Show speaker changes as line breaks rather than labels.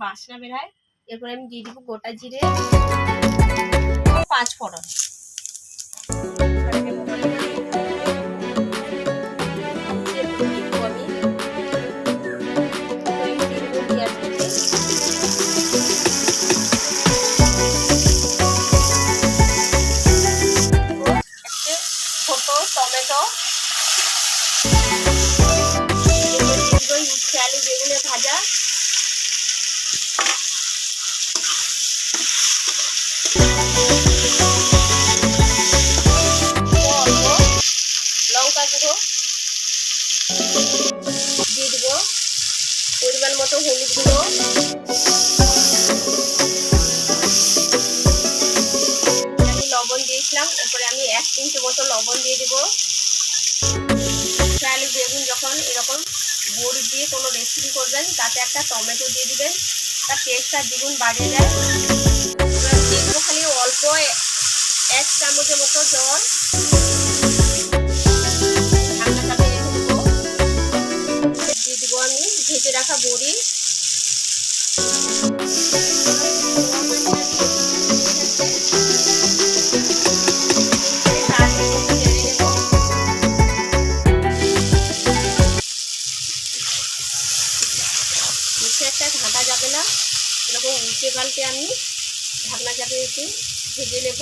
বাসনা বেরায়। এরপরে আমি দিয়ে দিব গোটা জিরে, 5 ফোড়ন। টমেটো, আলু বেগুনের ভাজা, লঙ্কা গুঁড়ো দিয়ে দিব, পরিমাণ মতো হলুদ গুঁড়ো, আমি লবণ দিয়েছিলাম। এরপরে আমি 1 চিমটি মতো লবণ দিয়ে দিব। আলু বেগুন যখন এরকম বড়ি দিয়ে কোনো রেসিপি করবেন, তাতে একটা টমেটো দিয়ে দিবেন, তার টেস্টটা দ্বিগুণ বাড়িয়ে দেয়। এবার দেখবো খালি অল্প 1 চামচের মতো জল, ঢাকনাটা রেখে দেবো। দিয়ে দিব আমি ভেজে রাখা বড়ি, একটা ঢাকা যাবে না, এরকম উল্টে পাল্টে আমি ঢাকনা চাপিয়ে ভেজে নেব।